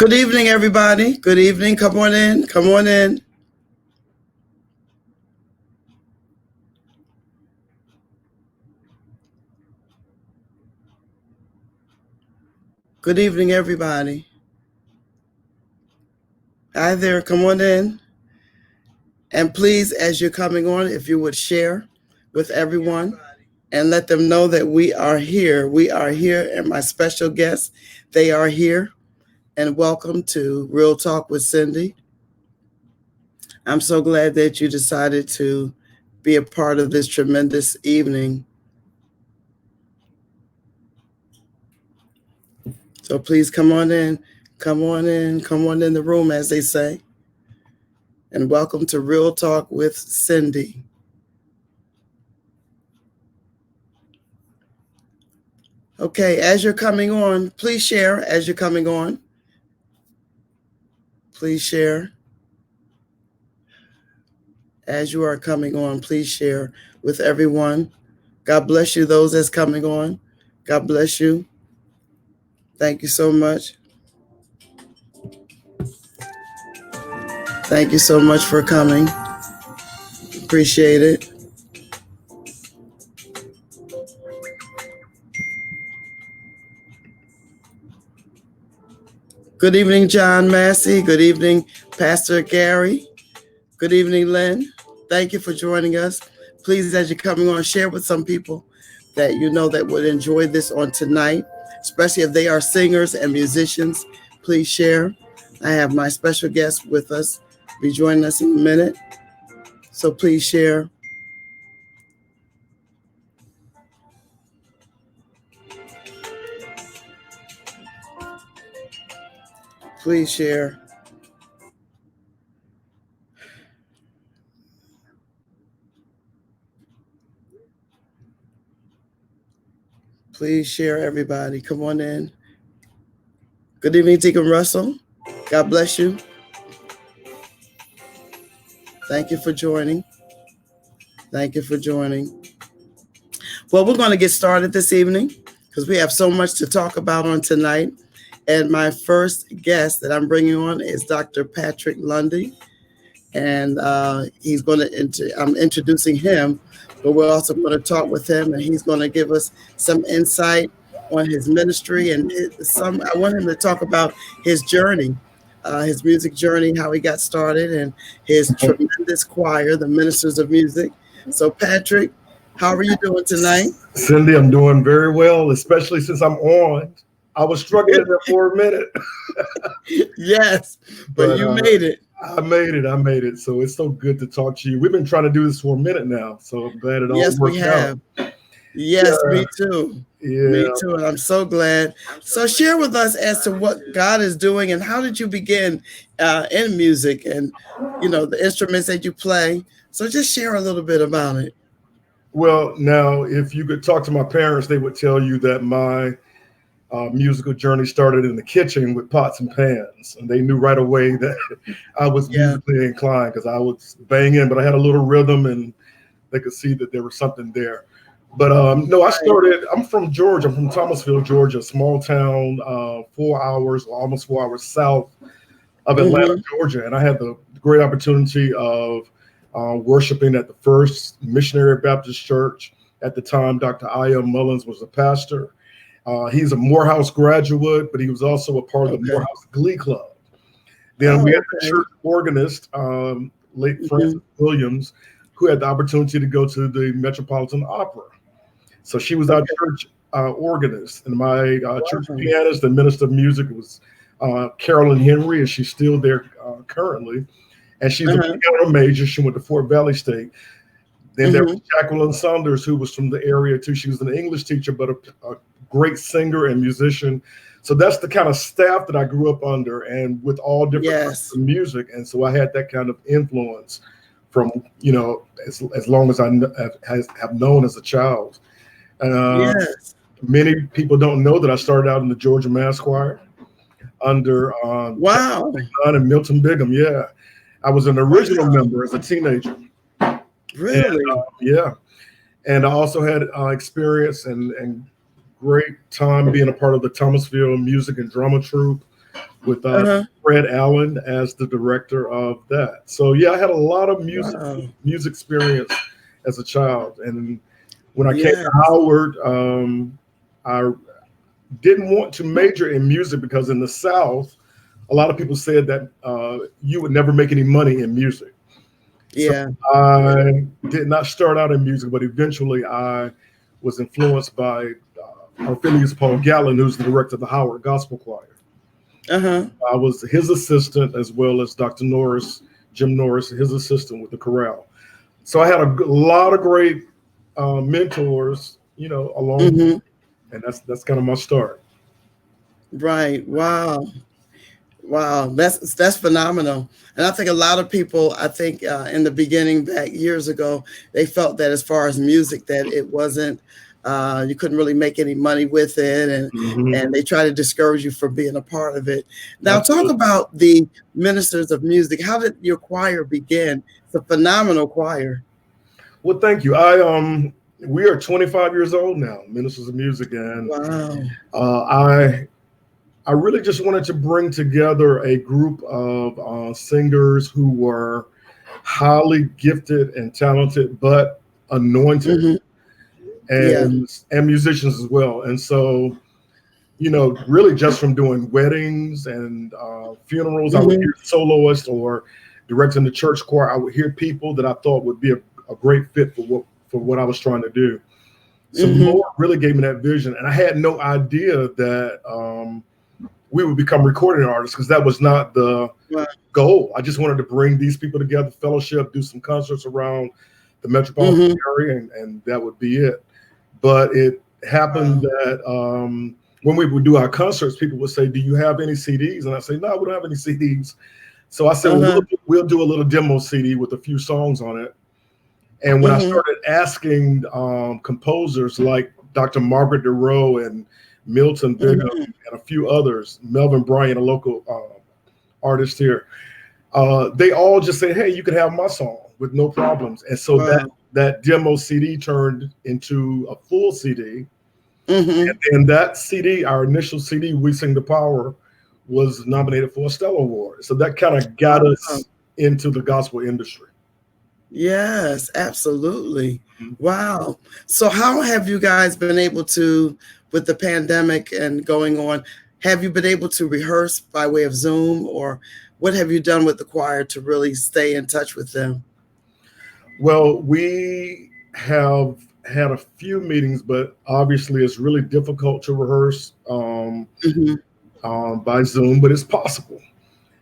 Good evening, everybody. Good evening. Come on in. Come on in. Good evening, everybody. Hi there. Come on in. And please, as you're coming on, if you would share with everyone and let them know that we are here. We are here, and my special guests, they are here. And welcome to Real Talk with Cindy. I'm so glad that you decided to be a part of this tremendous evening. So please come on in, come on in, come on in the room, as they say. And welcome to Real Talk with Cindy. Okay, as you're coming on, please share as you're coming on. Please share. As you are coming on, please share with everyone. God bless you, those that's coming on. God bless you. Thank you so much. Thank you so much for coming. Appreciate it. Good evening, John Massey. Good evening, Pastor Gary. Good evening, Lynn. Thank you for joining us. Please, as you're coming on, share with some people that you know that would enjoy this on tonight, especially if they are singers and musicians. Please share. I have my special guest with us, be joining us in a minute. So please share. Please share. Please share, everybody. Come on in. Good evening, Deacon Russell. God bless you. Thank you for joining. Thank you for joining. Well, we're going to get started this evening because we have so much to talk about on tonight. And my first guest that I'm bringing on is Dr. Patrick Lundy. And he's going to, I'm introducing him, but we're also going to talk with him, and he's going to give us some insight on his ministry and I want him to talk about his journey, his music journey, how he got started, and his tremendous choir, the Ministers of Music. So, Patrick, how are you doing tonight? Cindy, I'm doing very well, especially since I'm on. I was struggling there for a minute. Yes, but you made it. I made it. So it's so good to talk to you. We've been trying to do this for a minute now, so I'm glad it all worked out. Yes, we have. Yes, me too. Yeah. Me too, and I'm so glad. So share with us as to what God is doing and how did you begin in music and, you know, the instruments that you play. So just share a little bit about it. Well, now, if you could talk to my parents, they would tell you that my musical journey started in the kitchen with pots and pans, and they knew right away that I was musically inclined because I was banging, but I had a little rhythm, and they could see that there was something there. But no, I started. I'm from Georgia. I'm from Thomasville, Georgia, a small town, 4 hours, almost 4 hours south of Atlanta, Georgia, and I had the great opportunity of worshiping at the First Missionary Baptist Church at the time. Dr. I.M. Mullins was the pastor. He's a Morehouse graduate, but he was also a part of the Morehouse Glee Club. Then we had the church organist, late Frances Williams, who had the opportunity to go to the Metropolitan Opera. So she was our church organist. And my church pianist and minister of music was Carolyn Henry, and she's still there currently. And she's a piano major. She went to Fort Valley State. Then there was Jacqueline Saunders, who was from the area too. She was an English teacher, but a great singer and musician. So that's the kind of staff that I grew up under, and with all different types of music. And so I had that kind of influence from, you know, as long as I have known as a child. Many people don't know that I started out in the Georgia Mass Choir under and Milton Bigham. Yeah, I was an original member as a teenager. Really? And, and I also had experience and great time being a part of the Thomasville Music and Drama Troupe with Fred Allen as the director of that. So yeah, I had a lot of music experience as a child. And when I came to Howard, I didn't want to major in music because in the South, a lot of people said that you would never make any money in music. Yeah. So I did not start out in music, but eventually I was influenced by our Phineas Paul Gallen, who's the director of the Howard Gospel Choir. I was his assistant, as well as Dr. Norris, Jim Norris, his assistant with the chorale. So I had a lot of great mentors, along, and that's kind of my start. Right. Wow. That's phenomenal. And I think a lot of people, in the beginning back years ago, they felt that as far as music, that it wasn't, you couldn't really make any money with it. And they try to discourage you from being a part of it. Now, talk about the Ministers of Music. How did your choir begin? It's a phenomenal choir. Well, thank you. We are 25 years old now, Ministers of Music. And I really just wanted to bring together a group of singers who were highly gifted and talented, but anointed, and musicians as well. And so, really just from doing weddings and funerals, I would hear soloists, or directing the church choir, I would hear people that I thought would be a great fit for what I was trying to do. So Lord really gave me that vision, and I had no idea that we would become recording artists, because that was not the goal. I just wanted to bring these people together, fellowship, do some concerts around the metropolitan area, and that would be it. But it happened that when we would do our concerts, people would say, "Do you have any CDs?" And I say, "No, we don't have any CDs." So I said, we'll do a little demo CD with a few songs on it. And when I started asking composers like Dr. Margaret DeRoe and Milton Bigham and a few others, Melvin Bryant, a local artist here, they all just said, "Hey, you can have my song with no problems." And so that demo CD turned into a full CD. And then that CD, our initial CD, We Sing the Power, was nominated for a Stellar Award. So that kind of got us into the gospel industry. Yes, absolutely. Wow. So how have you guys been able to, with the pandemic and going on, have you been able to rehearse by way of Zoom, or what have you done with the choir to really stay in touch with them? Well, we have had a few meetings, but obviously it's really difficult to rehearse by Zoom, but it's possible.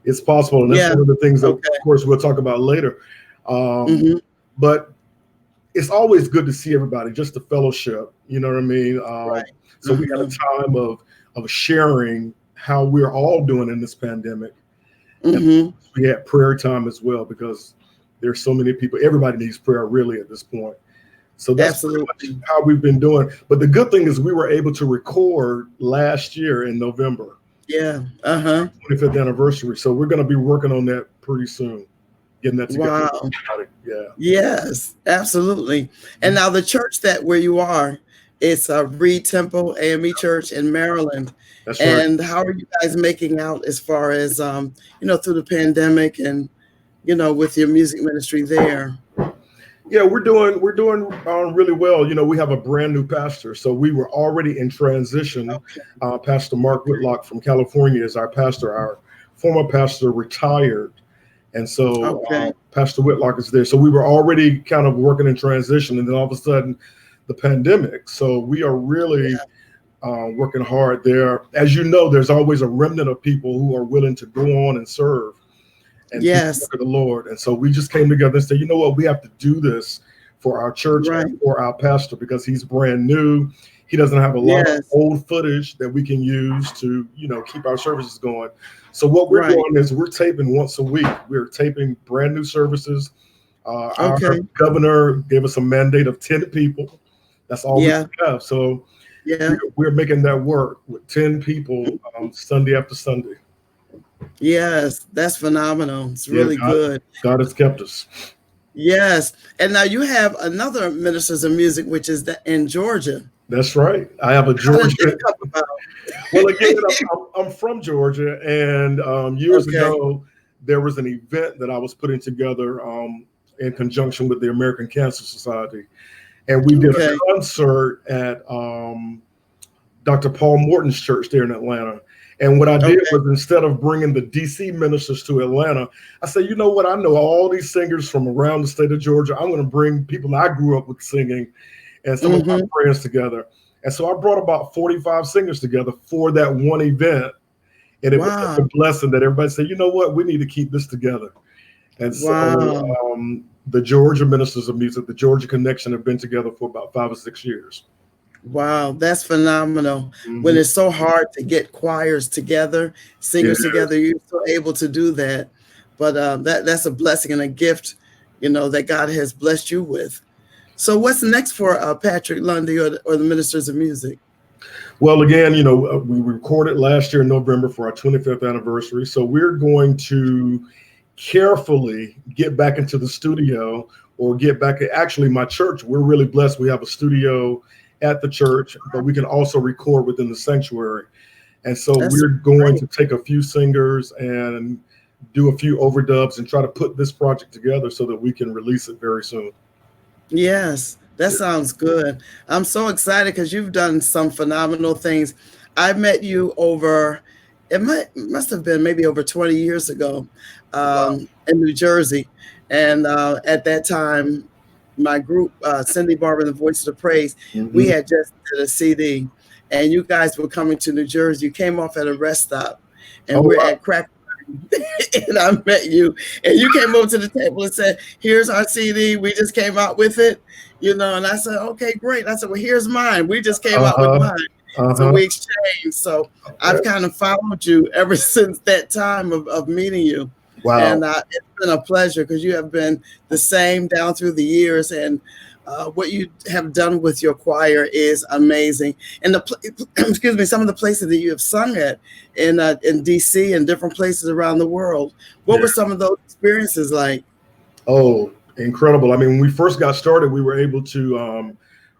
It's possible. And that's one of the things that, of course, we'll talk about later. But it's always good to see everybody, just the fellowship, you know what I mean? So we had a time of sharing how we're all doing in this pandemic. And we had prayer time as well, because there's so many people. Everybody needs prayer really at this point. So that's pretty much how we've been doing. But the good thing is we were able to record last year in November. 25th anniversary. So we're going to be working on that pretty soon. Getting that together. Wow. Yes, absolutely. And now the church where you are, it's Reed Temple AME Church in Maryland. That's and how are you guys making out as far as through the pandemic and with your music ministry there? Yeah, we're doing really well. We have a brand new pastor, so we were already in transition. Pastor Mark Whitlock from California is our pastor. Our former pastor retired. And so Pastor Whitlock is there. So we were already kind of working in transition, and then all of a sudden the pandemic. So we are really working hard there. As you know, there's always a remnant of people who are willing to go on and serve and work the Lord. And so we just came together and said, you know what, we have to do this for our church and for our pastor, because he's brand new. He doesn't have a lot of old footage that we can use to, keep our services going. So what we're doing is we're taping once a week. We're taping brand new services. Our governor gave us a mandate of 10 people. That's all we have. So we're making that work with 10 people Sunday after Sunday. Yes, that's phenomenal. It's really good. God has kept us. Yes. And now you have another Ministers of Music, which is in Georgia. That's right. I have a Georgia. about? Well, again, I'm from Georgia, and years ago, there was an event that I was putting together in conjunction with the American Cancer Society. And we did a concert at Dr. Paul Morton's church there in Atlanta. And what I did was, instead of bringing the DC ministers to Atlanta, I said, you know what? I know all these singers from around the state of Georgia. I'm going to bring people I grew up with singing and some of my friends together. And so I brought about 45 singers together for that one event. And it was such a blessing that everybody said, you know what? We need to keep this together. And so the Georgia Ministers of Music, the Georgia Connection, have been together for about 5 or 6 years. Wow, that's phenomenal. When it's so hard to get choirs together, singers together, you're still able to do that. But that's a blessing and a gift, that God has blessed you with. So what's next for Patrick Lundy or the Ministers of Music? Well, again, we recorded last year in November for our 25th anniversary. So we're going to carefully get back into the studio, or get back. Actually, my church, we're really blessed. We have a studio at the church, but we can also record within the sanctuary. And so we're going to take a few singers and do a few overdubs and try to put this project together so that we can release it very soon. Yes, that sounds good. I'm so excited because you've done some phenomenal things. I met you must have been maybe over 20 years ago in New Jersey. And at that time, my group, Cindy Barber and the Voice of the Praise, we had just did a CD, and you guys were coming to New Jersey. You came off at a rest stop, and we're at Crack. And I met you, and you came over to the table and said, here's our CD. We just came out with it, and I said, okay, great. I said, well, here's mine. We just came out with mine. So we exchanged. So I've kind of followed you ever since that time of meeting you. Wow. And it's been a pleasure, because you have been the same down through the years, and what you have done with your choir is amazing. And some of the places that you have sung at in DC and different places around the world. What were some of those experiences like? Oh, incredible. I mean, when we first got started, we were able to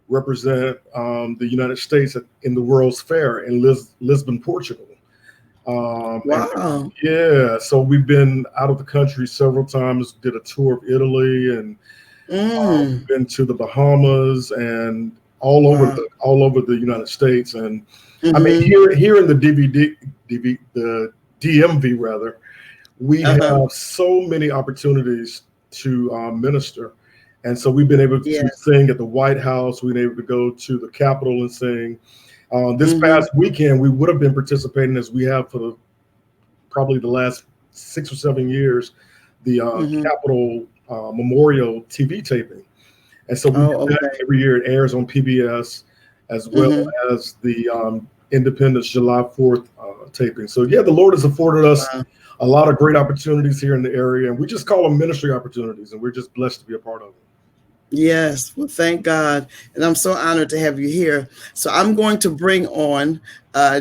represent the United States in the World's Fair in Lisbon, Portugal. Wow. So we've been out of the country several times, did a tour of Italy, and been to the Bahamas and all over the United States. And I mean, here in the the DMV rather, we have so many opportunities to minister. And so we've been able to sing at the White House. We've been able to go to the Capitol and sing. This past weekend, we would have been participating, as we have for probably the last 6 or 7 years, the Capitol Memorial TV taping. And so we do that every year. It airs on PBS, as well as the Independence July 4th taping. So the Lord has afforded us a lot of great opportunities here in the area, and we just call them ministry opportunities, and we're just blessed to be a part of them. Yes, well, thank God. And I'm so honored to have you here. So I'm going to bring on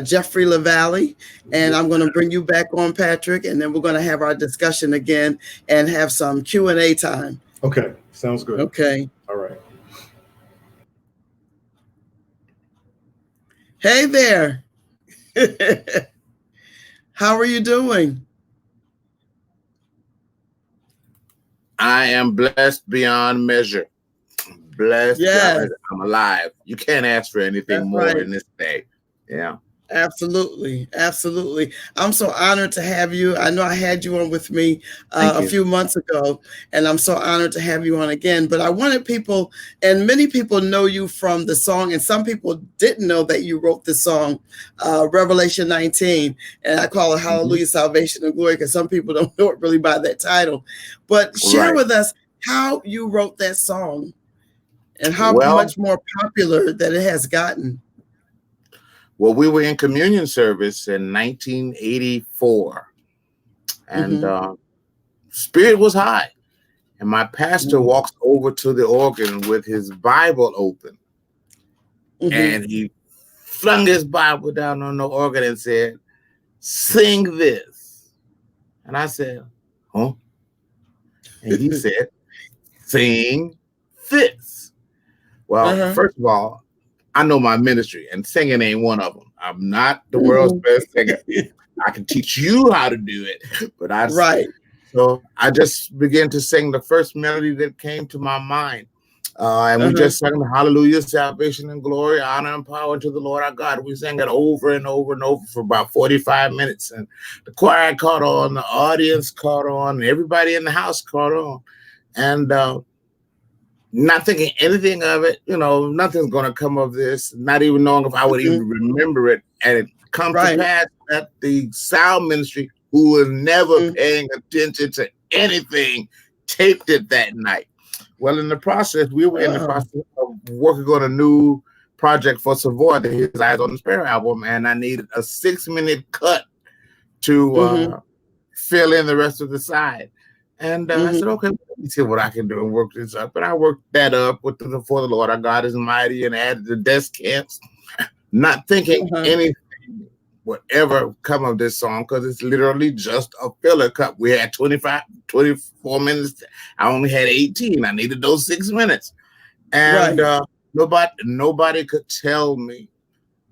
Jeffrey LaValley, and I'm going to bring you back on, Patrick, and then we're going to have our discussion again and have some Q&A time. Okay, sounds good. Okay. All right. Hey there. How are you doing? I am blessed beyond measure. Blessed. Yes. I'm alive. You can't ask for anything more in this day. Yeah. Absolutely. Absolutely. I'm so honored to have you. I know I had you on with me a few months ago, and I'm so honored to have you on again. But I wanted people, and many people know you from the song, and some people didn't know that you wrote the song, Revelation 19. And I call it Hallelujah, Salvation, and Glory, because some people don't know it really by that title. But share with us how you wrote that song and how much more popular that it has gotten. Well, we were in communion service in 1984, and spirit was high. And my pastor walks over to the organ with his Bible open, and he flung his Bible down on the organ and said, "Sing this." And I said, "Huh?" And he said, "Sing this." Well, first of all, I know my ministry, and singing ain't one of them. I'm not the world's best singer. I can teach you how to do it, but So I just began to sing the first melody that came to my mind. And we just sang the hallelujah, salvation and glory, honor and power to the Lord our God. We sang it over and over and over for about 45 minutes. And the choir caught on, the audience caught on, and everybody in the house caught on. And not thinking anything of it, nothing's going to come of this, not even knowing if I would even remember it. And it come to pass that the sound ministry, who was never paying attention to anything, taped it that night. Well, in the process, we were in the process of working on a new project for Savoy, the His Eyes on the Sparrow album, and I needed a 6-minute cut to fill in the rest of the side. And I said, okay, let me see what I can do and work this up. And I worked that up for the Lord our God is mighty, and added the descants, not thinking anything would ever come of this song, because it's literally just a filler cut. We had 24 minutes. I only had 18. I needed those 6 minutes. And nobody could tell me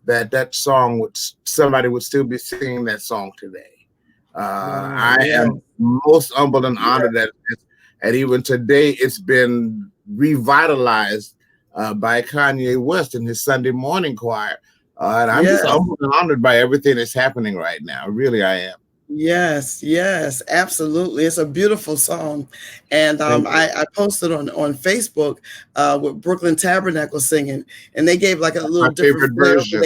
that song somebody would still be singing that song today. I am most humbled and honored that, and even today it's been revitalized by Kanye West in his Sunday morning choir. And I'm just humbled and honored by everything that's happening right now. Really, I am. Yes, absolutely. It's a beautiful song. And I posted on Facebook with Brooklyn Tabernacle singing, and they gave like a little different version.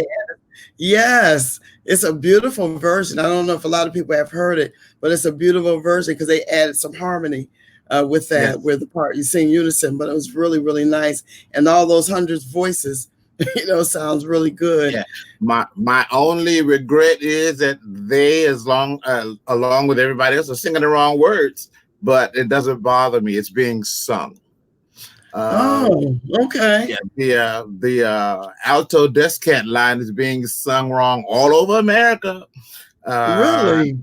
Yes, it's a beautiful version. I don't know if a lot of people have heard it, but it's a beautiful version because they added some harmony with that, where the part you sing unison, but it was really, really nice. And all those hundreds voices, sounds really good. Yeah. My only regret is that they, along with everybody else, are singing the wrong words, but it doesn't bother me. It's being sung. Okay. Yeah, the alto descant line is being sung wrong all over America. Really?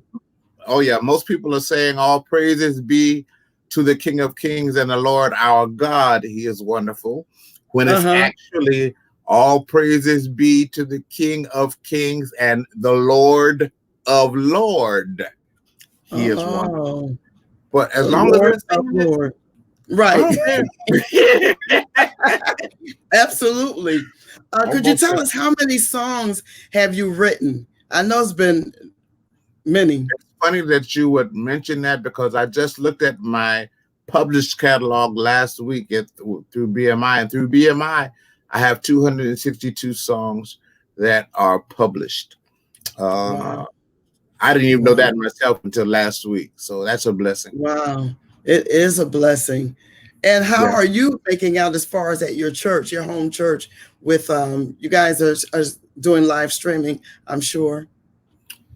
Oh yeah, most people are saying all praises be to the King of Kings and the Lord our God. He is wonderful. When it's actually all praises be to the King of Kings and the Lord of Lord. He is wonderful. But as long as it's Lord. Right. Absolutely. Could you tell us how many songs have you written? I know it's been many. It's funny that you would mention that, because I just looked at my published catalog last week through BMI, and through BMI, I have 262 songs that are published. I didn't even know that myself until last week. So that's a blessing. Wow. It is a blessing. And how are you making out as far as at your church, your home church, with you guys are doing live streaming, I'm sure?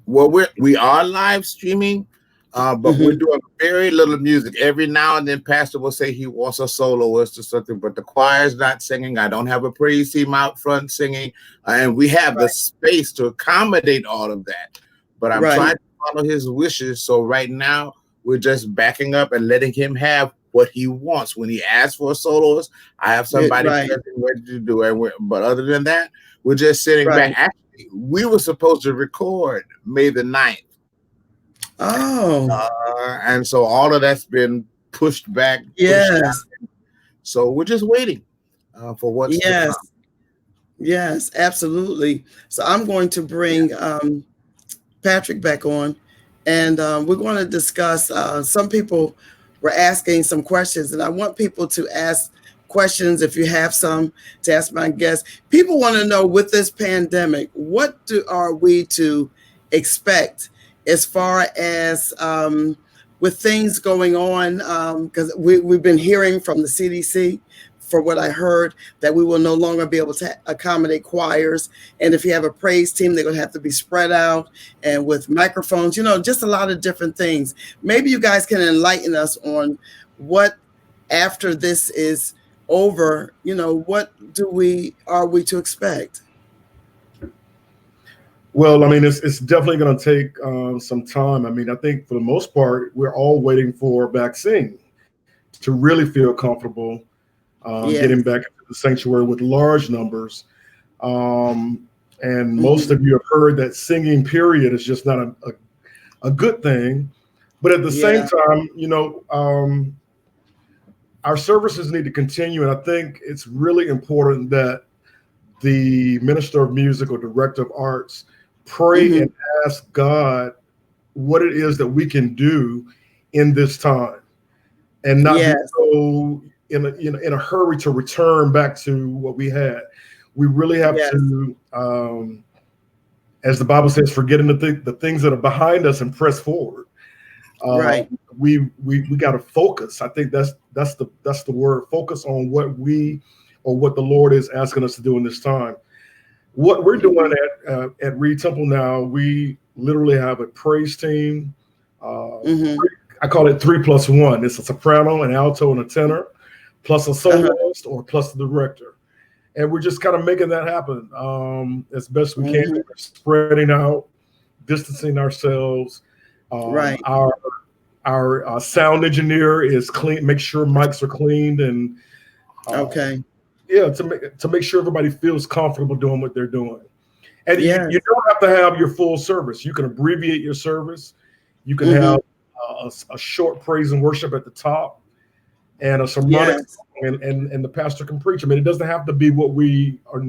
Well, we are live streaming, but we're doing very little music. Every now and then, Pastor will say he wants a soloist or something, but the choir's not singing. I don't have a praise team out front singing, and we have the space to accommodate all of that. But I'm trying to follow his wishes. So right now, we're just backing up and letting him have what he wants. When he asks for a soloist, I have somebody ready to do it. But other than that, we're just sitting back. Actually, we were supposed to record May the 9th. And so all of that's been pushed back. So we're just waiting for what's to come. Yes, absolutely. So I'm going to bring Patrick back on, and we're going to discuss, some people were asking some questions, and I want people to ask questions if you have some to ask my guests. People want to know, with this pandemic, what are we to expect as far as with things going on? Because we've been hearing from the CDC, for what I heard, that we will no longer be able to accommodate choirs. And if you have a praise team, they're going to have to be spread out and with microphones, just a lot of different things. Maybe you guys can enlighten us on what, after this is over, what are we to expect? Well, I mean, it's definitely going to take some time. I mean, I think for the most part, we're all waiting for a vaccine to really feel comfortable getting back into the sanctuary with large numbers. And And most of you have heard that singing period is just not a good thing. But at the same time, you know, our services need to continue. And I think it's really important that the minister of music or director of arts pray and ask God what it is that we can do in this time, and not be so in a hurry to return back to what we had. We really have to, as the Bible says, forgetting the things that are behind us and press forward. We got to focus. I think that's the word. Focus on what the Lord is asking us to do in this time. What we're doing at Reed Temple now, we literally have a praise team. I call it 3+1. It's a soprano, an alto, and a tenor, plus a soloist or plus the director. And we're just kind of making that happen as best we can. We're spreading out, distancing ourselves. Our sound engineer is clean. Make sure mics are cleaned and to make sure everybody feels comfortable doing what they're doing. And you don't have to have your full service. You can abbreviate your service. You can have a short praise and worship at the top, and a sermonic, and the pastor can preach. I mean, it doesn't have to be what we are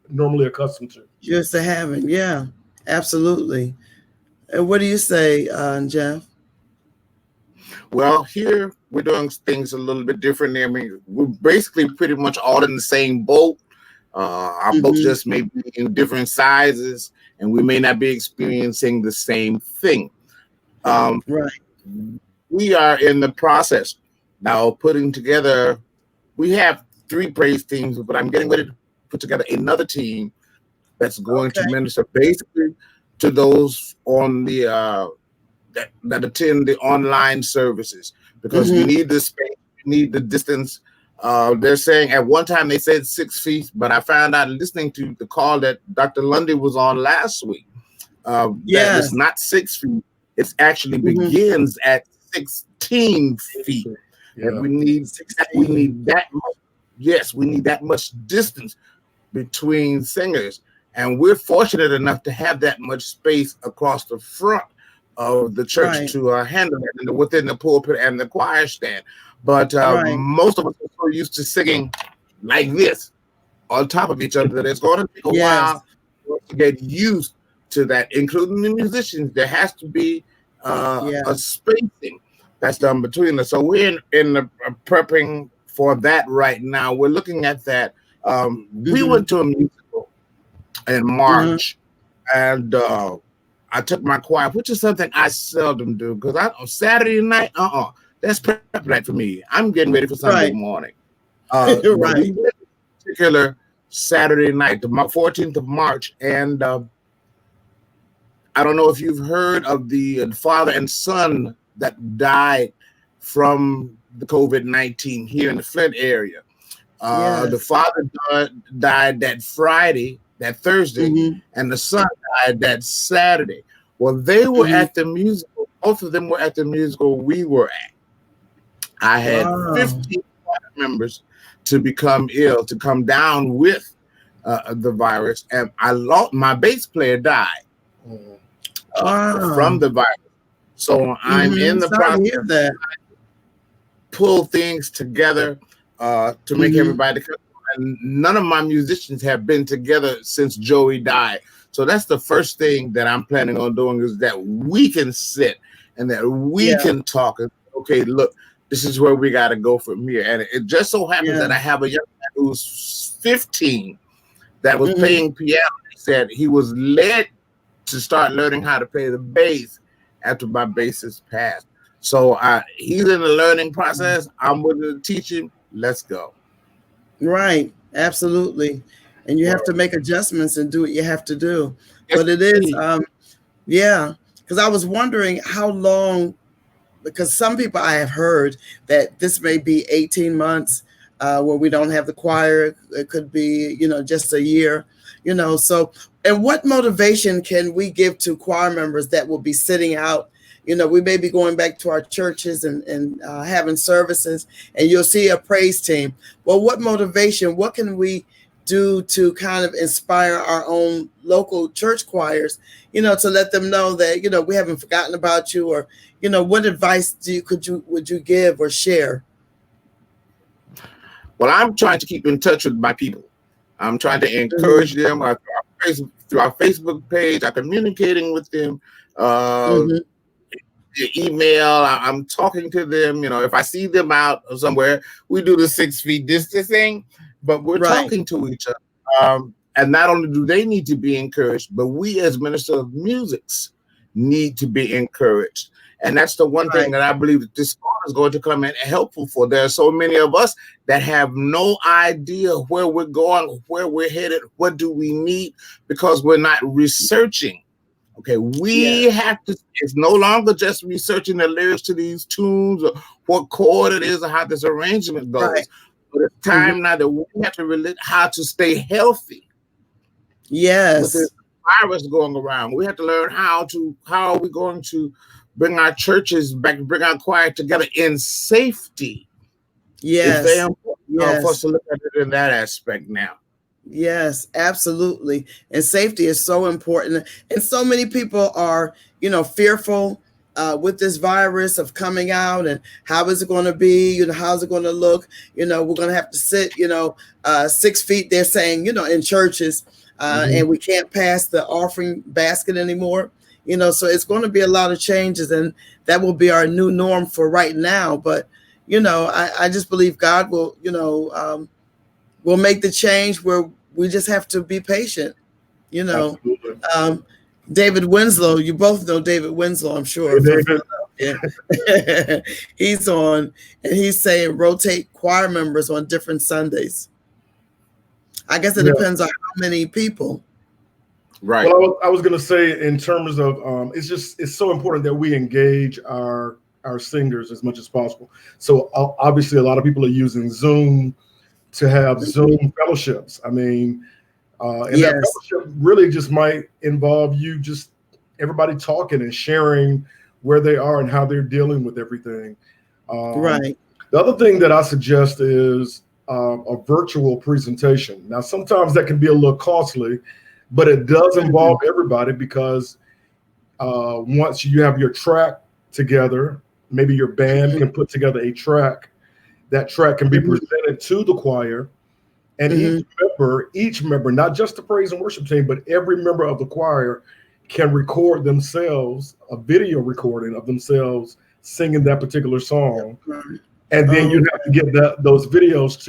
normally accustomed to. Used to having, absolutely. And what do you say, Jeff? Well, here we're doing things a little bit differently. I mean, we're basically pretty much all in the same boat. Our boats just may be in different sizes, and we may not be experiencing the same thing. We are in the process now of putting together. We have 3 praise teams, but I'm getting ready to put together another team that's going to minister basically to those on the that attend the online services, because you need the space, you need the distance. They're saying at one time they said 6 feet, but I found out listening to the call that Dr. Lundy was on last week that it's not 6 feet. It actually begins at 16 feet. And we need that much. Yes, we need that much distance between singers, and we're fortunate enough to have that much space across the front of the church to handle it within the pulpit and the choir stand. But most of us are so used to singing like this on top of each other that it's going to take a while to get used to that, including the musicians. There has to be a spacing that's done between us. So we're in the prepping for that right now. We're looking at that. We went to a musical in March, and I took my choir, which is something I seldom do, because on Saturday night, that's prep night for me. I'm getting ready for Sunday morning. Particular Saturday night, the 14th of March, and I don't know if you've heard of the father and son that died from the COVID-19 here in the Flint area. The father died that Friday, that Thursday, and the son died that Saturday. Well, they were at the musical. Both of them were at the musical we were at. I had 15 members to become ill, to come down with the virus, and I lost my bass player died from the virus. So I'm in the process of pull things together to make everybody come. And none of my musicians have been together since Joey died. So that's the first thing that I'm planning on doing, is that we can sit and that we can talk. Okay, look, this is where we got to go from here. And it just so happens that I have a young man who's 15 that was playing piano. He said he was led to start learning how to play the bass after my bassist passed. So he's in the learning process. I'm willing to teach him. Let's go. Right. Absolutely. And you have to make adjustments and do what you have to do. But it is, because I was wondering how long, because some people I have heard that this may be 18 months where we don't have the choir. It could be, just a year, so, and what motivation can we give to choir members that will be sitting out? We may be going back to our churches and having services, and you'll see a praise team. Well, what motivation, what can we do to kind of inspire our own local church choirs, to let them know that, we haven't forgotten about you, or, what advice would you give or share? Well, I'm trying to keep in touch with my people. I'm trying to encourage them through our Facebook page. I'm communicating with them. Email. I'm talking to them. If I see them out somewhere, we do the 6 feet distancing, but we're talking to each other. And not only do they need to be encouraged, but we as ministers of music need to be encouraged. And that's the one thing that I believe that this call is going to come in helpful for. There are so many of us that have no idea where we're going, where we're headed, what do we need, because we're not researching. Okay, we have to, it's no longer just researching the lyrics to these tunes or what chord it is or how this arrangement goes. But it's time now that we have to relate how to stay healthy. Yes. With this virus going around, we have to learn how are we going to bring our churches back, bring our choir together in safety. Yes. It's very important for us to look at it in that aspect now. Yes, absolutely. And safety is so important. And so many people are, fearful with this virus of coming out, and how is it going to be, how's it going to look? We're going to have to sit, 6 feet, they're saying, in churches, and we can't pass the offering basket anymore. So it's going to be a lot of changes, and that will be our new norm for right now. But, I just believe God will, we'll make the change where we just have to be patient, David Winslow, you both know David Winslow, I'm sure. He's on, and he's saying rotate choir members on different Sundays. I guess it depends on how many people. Right. Well, I was going to say, in terms of, it's so important that we engage our singers as much as possible. So obviously a lot of people are using Zoom to have Zoom fellowships. I mean, and that fellowship really just might involve you just everybody talking and sharing where they are and how they're dealing with everything. The other thing that I suggest is a virtual presentation. Now, sometimes that can be a little costly, but it does involve everybody, because once you have your track together, maybe your band can put together a track. That track can be presented to the choir, and each member, not just the praise and worship team, but every member of the choir can record themselves, a video recording of themselves singing that particular song. And then you have to get those videos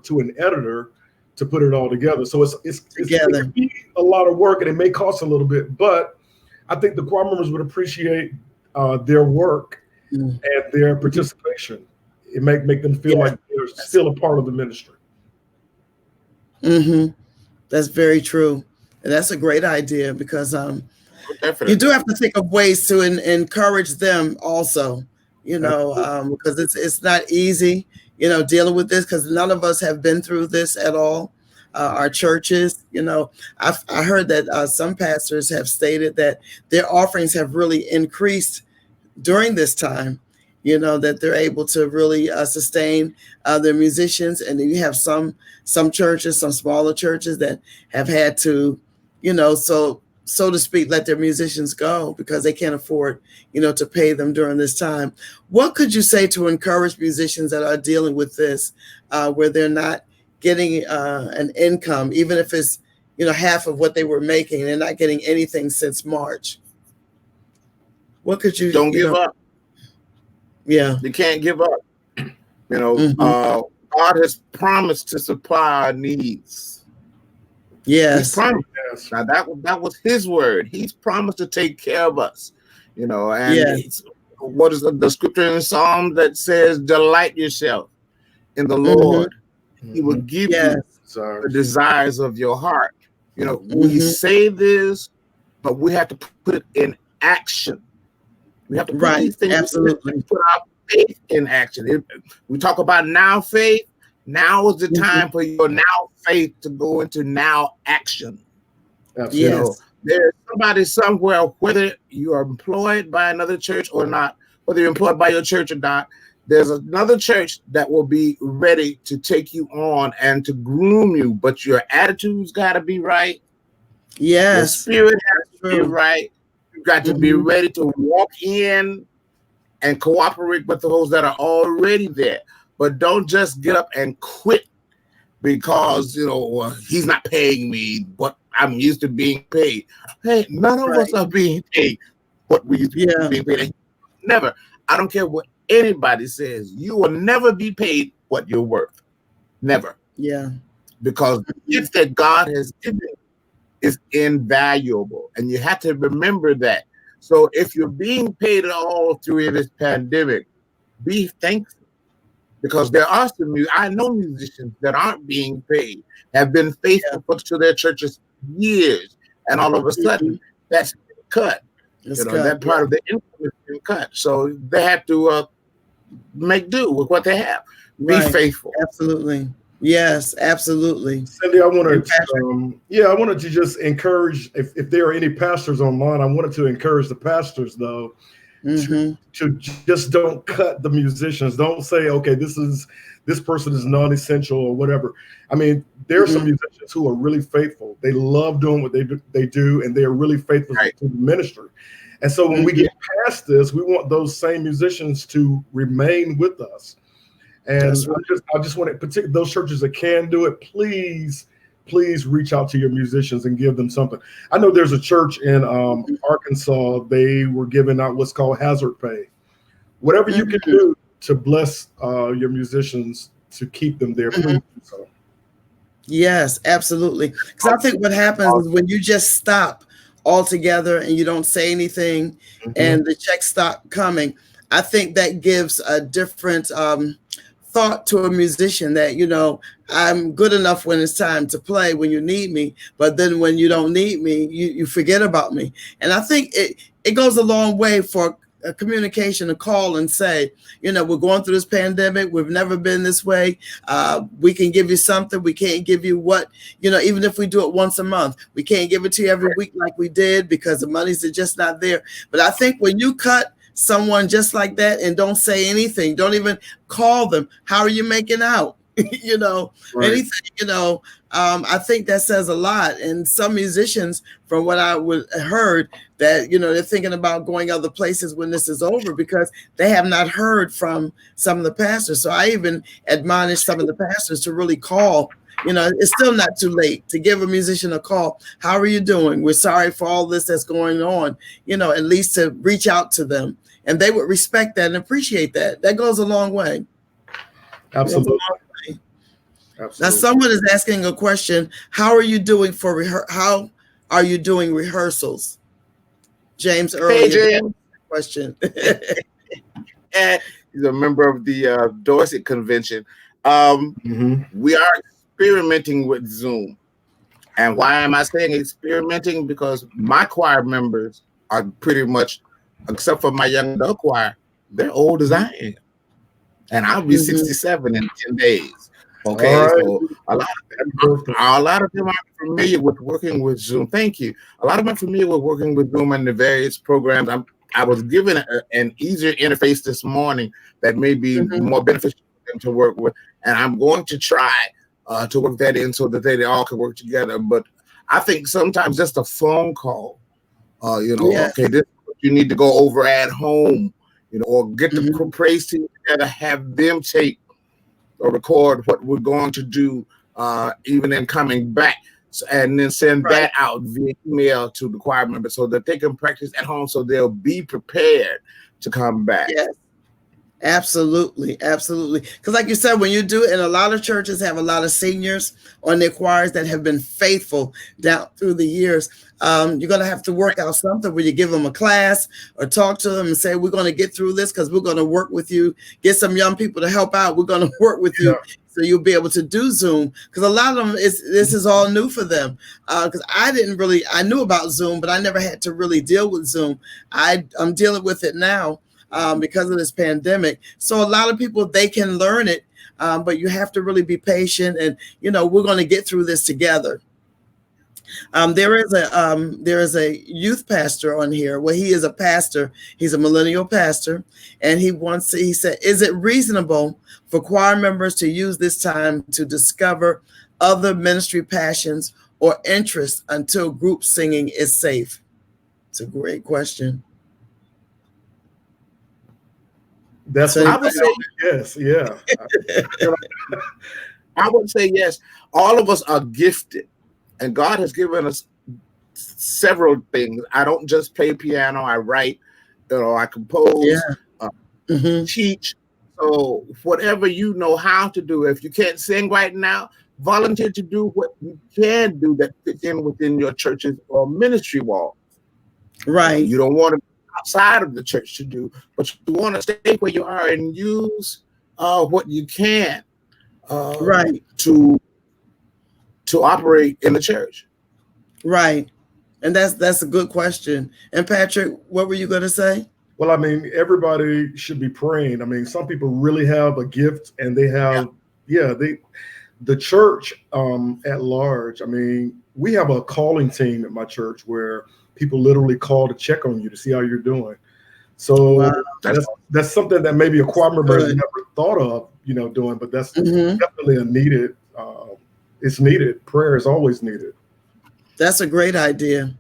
to an editor to put it all together. So it can be a lot of work, and it may cost a little bit, but I think the choir members would appreciate their work and their participation. It make them feel like they're still a part of the ministry. That's very true. And that's a great idea, because you do have to think of ways to encourage them also, because it's not easy, dealing with this, because none of us have been through this at all. Our churches, I heard that some pastors have stated that their offerings have really increased during this time. That they're able to really sustain their musicians. And then you have some churches, some smaller churches that have had to, so to speak, let their musicians go because they can't afford, to pay them during this time. What could you say to encourage musicians that are dealing with this, where they're not getting an income, even if it's, half of what they were making, and they're not getting anything since March? What could you... Don't give up. Yeah. You can't give up. God has promised to supply our needs. Yes. He's promised. Now that was his word. He's promised to take care of us. And what is the scripture in the Psalm that says, delight yourself in the Lord. He will give you the desires of your heart. We say this, but we have to put it in action. We have to put these things, put our faith in action. We talk about now faith. Now is the time for your now faith to go into now action. There's somebody somewhere, whether you are employed by another church or not, whether you're employed by your church or not, there's another church that will be ready to take you on and to groom you, but your attitude's got to be right. Yes. Your spirit has to be right. You got to be ready to walk in and cooperate with those that are already there. But don't just get up and quit because, he's not paying me what I'm used to being paid. Hey, none of us are being paid what we used to be paid. Never. I don't care what anybody says. You will never be paid what you're worth. Never. Yeah. Because the gift that God has given is invaluable. And you have to remember that. So if you're being paid at all through this pandemic, be thankful. Because there are I know musicians that aren't being paid, have been faithful to their churches years, and all of a sudden that's cut. That part of the income has been cut. So they have to make do with what they have. Be faithful. Absolutely. Yes, absolutely. Cindy, I wanted to just encourage, if there are any pastors online, I wanted to encourage the pastors though, to just don't cut the musicians. Don't say, okay, this person is non-essential or whatever. I mean, there are some musicians who are really faithful. They love doing what they do, and they are really faithful to the ministry. And so when we get past this, we want those same musicians to remain with us. And I just want to, particularly those churches that can do it, please reach out to your musicians and give them something. I know there's a church in Arkansas. They were giving out what's called hazard pay. Whatever you can do to bless your musicians to keep them there, please do so. Yes, absolutely. Because I think what happens is when you just stop altogether and you don't say anything and the checks stop coming, I think that gives a different thought to a musician that, I'm good enough when it's time to play, when you need me, but then when you don't need me, you forget about me. And I think it goes a long way for a communication to call and say, we're going through this pandemic. We've never been this way. We can give you something. We can't give you what, even if we do it once a month, we can't give it to you every week like we did because the money's just not there. But I think when you cut someone just like that and don't say anything, don't even call them, how are you making out? Anything, I think that says a lot. And some musicians, from what I heard, that, they're thinking about going other places when this is over because they have not heard from some of the pastors. So I even admonish some of the pastors to really call. It's still not too late to give a musician a call. How are you doing? We're sorry for all this that's going on, at least to reach out to them. And they would respect that and appreciate that. That goes a long way. Absolutely. Now, someone is asking a question. How are you doing how are you doing rehearsals? James earlier question. And he's a member of the Dorset Convention. We are experimenting with Zoom. And why am I saying experimenting? Because my choir members are pretty much, except for my young adult choir, they're old as I am. And I'll be 67 in 10 days. Okay, so a lot of them are familiar with working with Zoom. Thank you. A lot of them are familiar with working with Zoom and the various programs. I was given an easier interface this morning that may be more beneficial for them to work with, and I'm going to try to work that in so that they all can work together. But I think sometimes just a phone call, okay, this is what you need to go over at home, or get the praise team together, have them take or record what we're going to do, even in coming back, and then send that out via email to the choir members so that they can practice at home, so they'll be prepared to come back. Yes, absolutely. Because like you said, when you do, and a lot of churches have a lot of seniors on their choirs that have been faithful down through the years. You're going to have to work out something where you give them a class or talk to them and say, we're going to get through this because we're going to work with you. Get some young people to help out. We're going to work with you so you'll be able to do Zoom. Because a lot of them, this is all new for them. Because I knew about Zoom, but I never had to really deal with Zoom. I'm dealing with it now because of this pandemic. So a lot of people, they can learn it, but you have to really be patient. And, we're going to get through this together. There is a youth pastor on here. Well, he is a pastor. He's a millennial pastor, and he said, "Is it reasonable for choir members to use this time to discover other ministry passions or interests until group singing is safe?" It's a great question. That's I would say yes, yeah. I would say yes. All of us are gifted, and God has given us several things. I don't just play piano. I write, I compose, teach. So whatever you know how to do, if you can't sing right now, volunteer to do what you can do that fits in within your church's or ministry wall. Right. You don't want to go outside of the church to do, but you want to stay where you are and use what you can right to operate in the church. Right. And that's a good question. And Patrick, what were you going to say? Well, I mean, everybody should be praying. I mean, some people really have a gift, and they have, the church at large. I mean, we have a calling team at my church where people literally call to check on you to see how you're doing. So that's something that maybe a choir member has never thought of, doing, but that's definitely a needed. It's needed. Prayer is always needed. That's a great idea.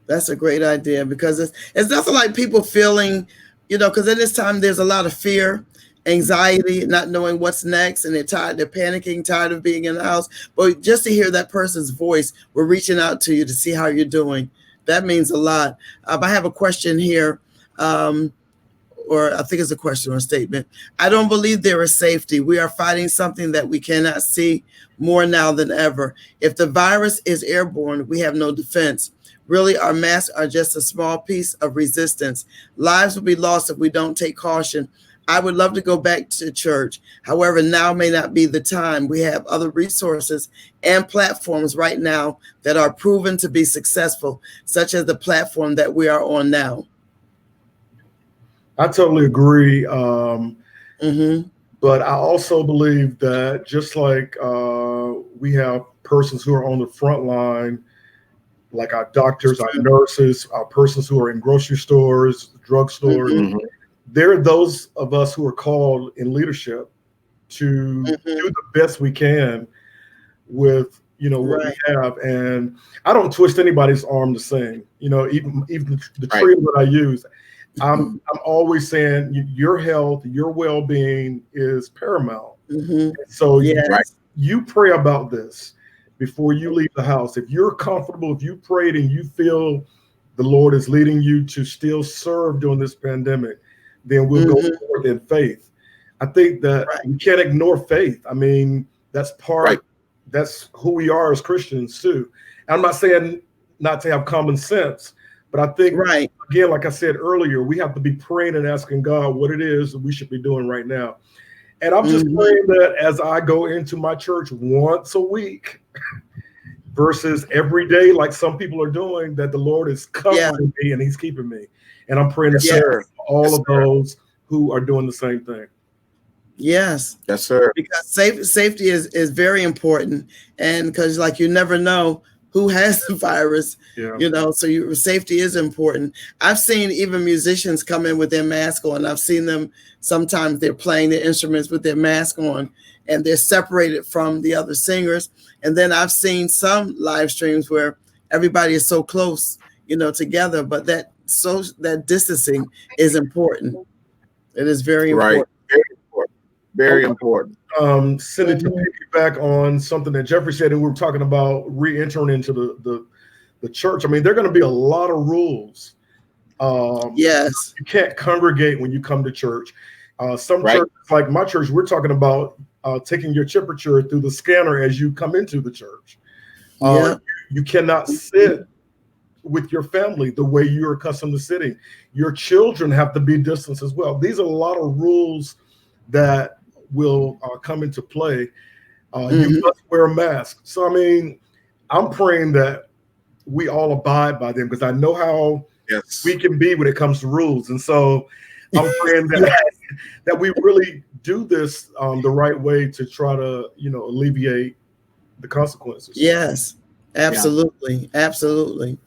That's a great idea, because it's nothing like people feeling, because in this time there's a lot of fear, anxiety, not knowing what's next, and they're tired, they're panicking, tired of being in the house. But just to hear that person's voice, we're reaching out to you to see how you're doing. That means a lot. I have a question here, or I think it's a question or a statement. I don't believe there is safety. We are fighting something that we cannot see more now than ever. If the virus is airborne, we have no defense. Really, our masks are just a small piece of resistance. Lives will be lost if we don't take caution. I would love to go back to church. However, now may not be the time. We have other resources and platforms right now that are proven to be successful, such as the platform that we are on now. I totally agree. But I also believe that just like we have persons who are on the front line, like our doctors, our nurses, our persons who are in grocery stores, drugstores, there are those of us who are called in leadership to do the best we can with what we have. And I don't twist anybody's arm to sing. Even the trio that I use, I'm always saying your health, your well-being is paramount. So you pray about this before you leave the house. If you're comfortable, if you prayed and you feel the Lord is leading you to still serve during this pandemic, then we'll go forward in faith. I think that we can't ignore faith. I mean, that's that's who we are as Christians too. And I'm not saying not to have common sense, but I think, again, like I said earlier, we have to be praying and asking God what it is that we should be doing right now. And I'm just praying that as I go into my church once a week versus every day, like some people are doing, that the Lord is covering me and he's keeping me. And I'm praying to serve all of those who are doing the same thing. Yes. Yes, sir. Because safety is very important. And because you never know who has the virus, so your safety is important. I've seen even musicians come in with their mask on. I've seen them, sometimes they're playing their instruments with their mask on and they're separated from the other singers. And then I've seen some live streams where everybody is so close, together, but that distancing is important. It is very important. Very important. Cindy, to piggyback on something that Jeffrey said, and we were talking about re-entering into the church. I mean, there are going to be a lot of rules. Yes. You can't congregate when you come to church. Some churches, like my church, we're talking about taking your temperature through the scanner as you come into the church. You cannot sit with your family the way you're accustomed to sitting. Your children have to be distanced as well. These are a lot of rules that will come into play. You must wear a mask. So, I mean, I'm praying that we all abide by them, because I know how we can be when it comes to rules. And so I'm praying that we really do this the right way to try to, alleviate the consequences. Yes. Absolutely. Yeah. Absolutely.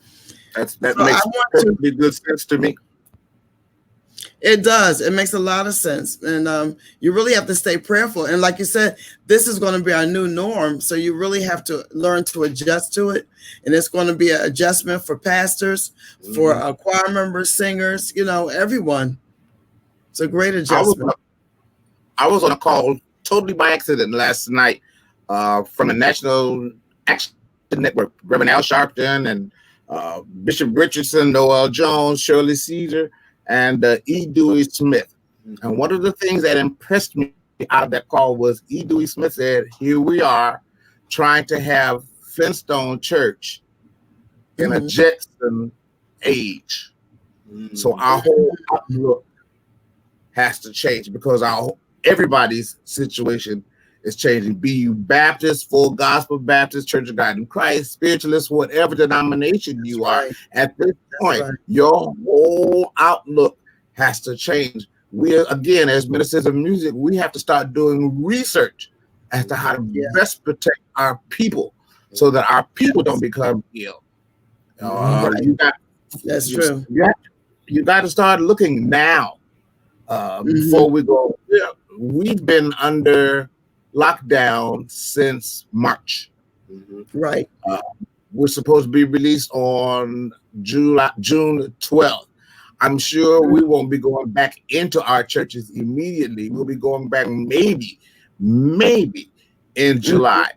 That So makes perfectly good sense to me. It does. It makes a lot of sense. And you really have to stay prayerful. And like you said, this is going to be our new norm. So you really have to learn to adjust to it. And it's going to be an adjustment for pastors, for choir members, singers, everyone. It's a great adjustment. I was on a call totally by accident last night from the National Action Network, Reverend Al Sharpton and Bishop Richardson, Noel Jones, Shirley Caesar, and E. Dewey Smith. And one of the things that impressed me out of that call was E. Dewey Smith said, here we are trying to have Flintstone Church in a Jetson age. So our whole outlook has to change because everybody's situation is changing. Be you Baptist, Full Gospel Baptist, Church of God in Christ, spiritualist, whatever denomination you are, at this point, your whole outlook has to change. We, again, as ministers of music, we have to start doing research as to how to best protect our people so that our people don't become ill. That's true. You got to start looking now before we go. Yeah, we've been under lockdown since March. Right. We're supposed to be released on June 12th. I'm sure we won't be going back into our churches immediately. We'll be going back maybe in July.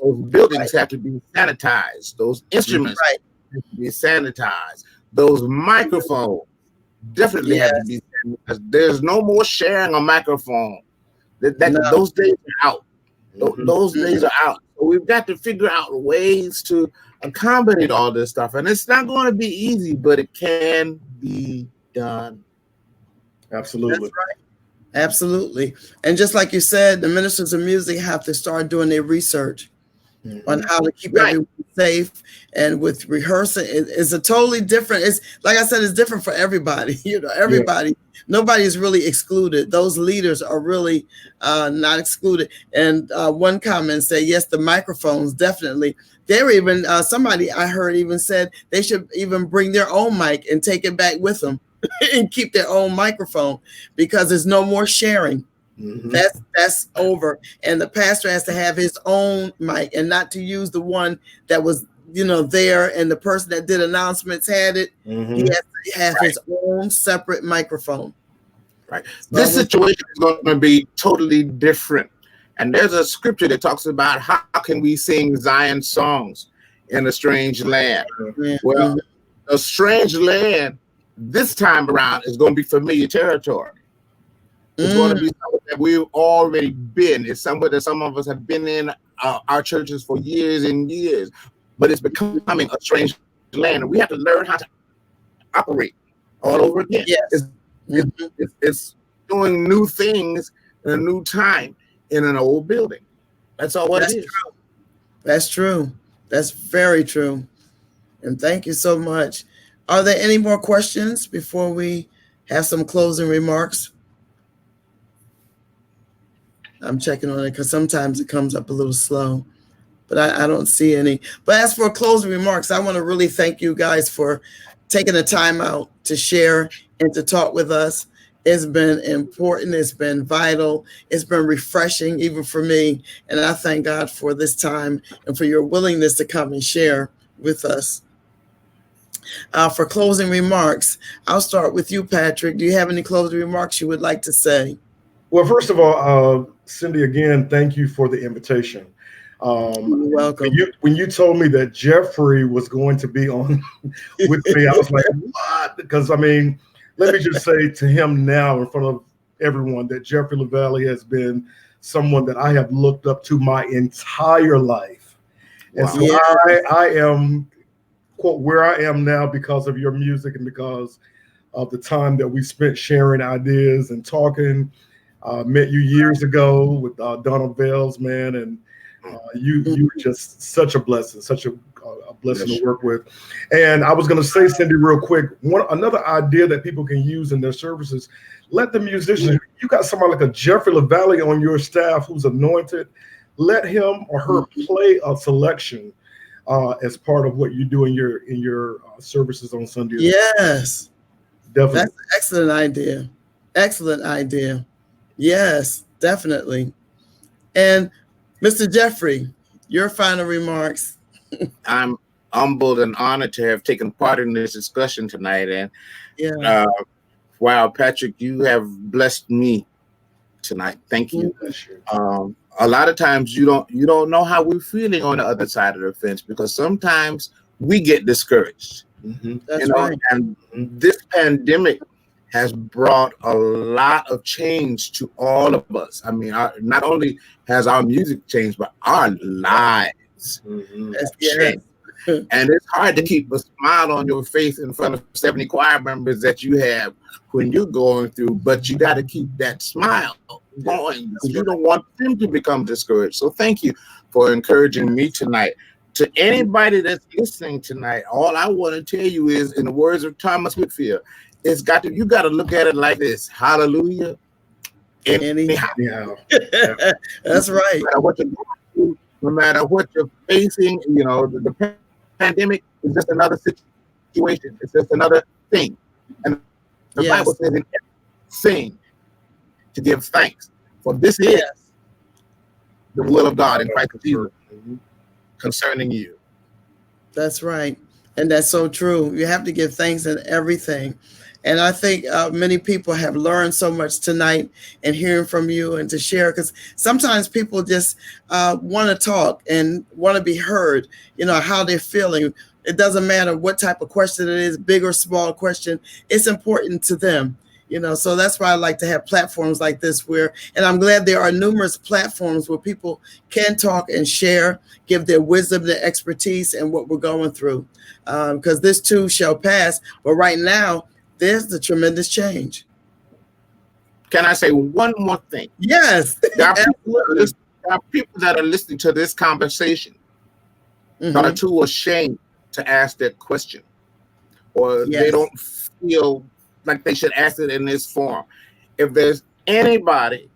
Those buildings have to be sanitized. Those instruments have to be sanitized. Those microphones definitely have to be sanitized. There's no more sharing a microphone. Those days are out. Those days are out. So we've got to figure out ways to accommodate all this stuff. And it's not going to be easy, but it can be done. Absolutely. That's right. Absolutely. And just like you said, the ministers of music have to start doing their research on how to keep everyone safe. And with rehearsing, it's a totally different, it's like I said, it's different for everybody. Everybody, nobody is really excluded. Those leaders are really not excluded. And one comment said, yes, the microphones, definitely. They were even, somebody I heard even said they should even bring their own mic and take it back with them and keep their own microphone because there's no more sharing. That's over. And the pastor has to have his own mic and not to use the one that was, there and the person that did announcements had it. He has to have his own separate microphone. Right. So this situation is going to be totally different. And there's a scripture that talks about how can we sing Zion songs in a strange land. Well, a strange land this time around is going to be familiar territory. It's going to be somewhere that we've already been. It's somewhere that some of us have been in our churches for years and years, but it's becoming a strange land. And we have to learn how to operate all over again. It's doing new things in a new time in an old building. That's all it is. True. That's true. That's very true. And thank you so much. Are there any more questions before we have some closing remarks? I'm checking on it because sometimes it comes up a little slow, but I don't see any. But as for closing remarks, I want to really thank you guys for taking the time out to share and to talk with us. It's been important. It's been vital. It's been refreshing, even for me. And I thank God for this time and for your willingness to come and share with us. For closing remarks, I'll start with you, Patrick. Do you have any closing remarks you would like to say? Well, first of all, Cindy, again, thank you for the invitation. You're welcome. When you told me that Jeffrey was going to be on with me, I was like, what? Because, I mean, let me just say to him now in front of everyone that Jeffrey LaValley has been someone that I have looked up to my entire life. Wow. And so I am, quote, where I am now because of your music and because of the time that we spent sharing ideas and talking. Met you years ago with Donald Vales, man, and you were just such a blessing, such a blessing to work with. And I was going to say, Cindy, real quick, another idea that people can use in their services, let the musicians, you got somebody like a Jeffrey LaValley on your staff who's anointed, let him or her play a selection as part of what you do in your services on Sunday. Yes, Definitely. that's an excellent idea. Excellent idea. Yes, definitely. And Mr. Jeffrey, your final remarks. I'm humbled and honored to have taken part in this discussion tonight. And Yeah. wow, Patrick, you have blessed me tonight. Thank you. A lot of times you don't know how we're feeling on the other side of the fence, because sometimes we get discouraged. That's right. And this pandemic has brought a lot of change to all of us. I mean, not only has our music changed, but our lives have changed. And it's hard to keep a smile on your face in front of 70 choir members that you have when you're going through, but you got to keep that smile going. You don't want them to become discouraged. So thank you for encouraging me tonight. To anybody that's listening tonight, all I want to tell you is, in the words of Thomas Whitfield, you got to look at it like this: hallelujah. Anyhow. That's right. No matter what you're facing, the pandemic is just another situation. It's just another thing. And the Bible says in everything to give thanks. For this is the will of God in Christ Jesus concerning you. That's right. And that's so true. You have to give thanks in everything. And I think many people have learned so much tonight and hearing from you and to share, because sometimes people just want to talk and want to be heard, how they're feeling. It doesn't matter what type of question it is, big or small question. It's important to them. So that's why I like to have platforms like this and I'm glad there are numerous platforms where people can talk and share, give their wisdom, their expertise, and what we're going through. Because this too shall pass. But right now, there's the tremendous change. Can I say one more thing? Yes. There are people that are listening to this conversation that are too ashamed to ask that question, or they don't feel like they should ask it in this form. If there's anybody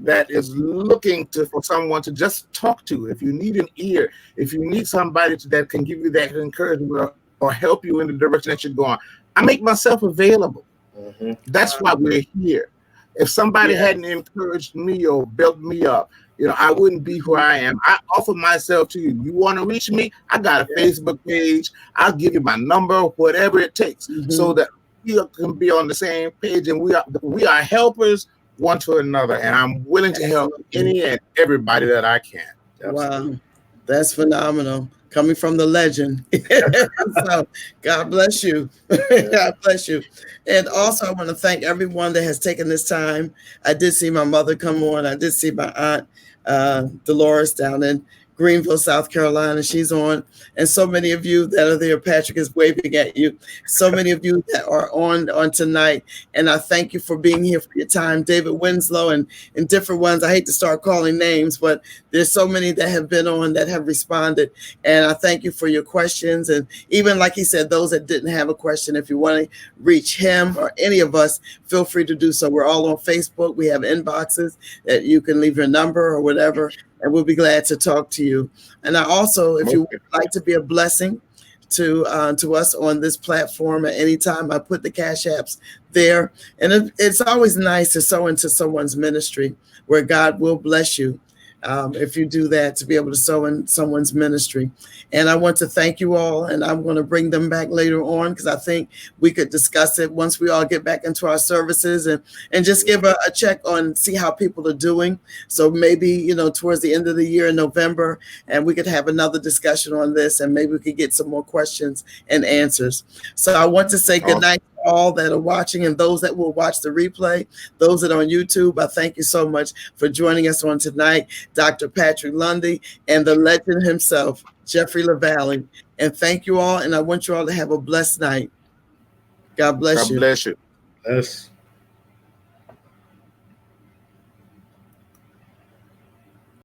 that is looking for someone to just talk to, if you need an ear, if you need somebody that can give you that encouragement or help you in the direction that you're going, I make myself available. That's why we're here. If somebody hadn't encouraged me or built me up, I wouldn't be who I am. I offer myself to you. You want to reach me? I got a Facebook page. I'll give you my number, whatever it takes, so that we can be on the same page, and we are helpers one to another. And I'm willing to help any and everybody that I can. Wow, that's phenomenal. Coming from the legend. So God bless you. God bless you. And also, I want to thank everyone that has taken this time. I did see my mother come on. I did see my aunt, Dolores, down in Greenville, South Carolina. She's on. And so many of you that are there, Patrick is waving at you. So many of you that are on tonight. And I thank you for being here, for your time. David Winslow and different ones. I hate to start calling names, but there's so many that have been on that have responded. And I thank you for your questions. And even like he said, those that didn't have a question, if you want to reach him or any of us, feel free to do so. We're all on Facebook. We have inboxes that you can leave your number or whatever, and we'll be glad to talk to you. And I also, if you would like to be a blessing to us on this platform at any time, I put the Cash Apps there. And it's always nice to sow into someone's ministry where God will bless you. If you do that, to be able to sow in someone's ministry. And I want to thank you all, and I'm going to bring them back later on, because I think we could discuss it once we all get back into our services and just give a check on, see how people are doing. So maybe, towards the end of the year in November, and we could have another discussion on this, and maybe we could get some more questions and answers. So I want to say good night to all that are watching, and those that will watch the replay, those that are on YouTube. I thank you so much for joining us on tonight, Dr. Patrick Lundy and the legend himself, Jeffrey LaValley. And thank you all, and I want you all to have a blessed night. God bless you. God bless you. Yes.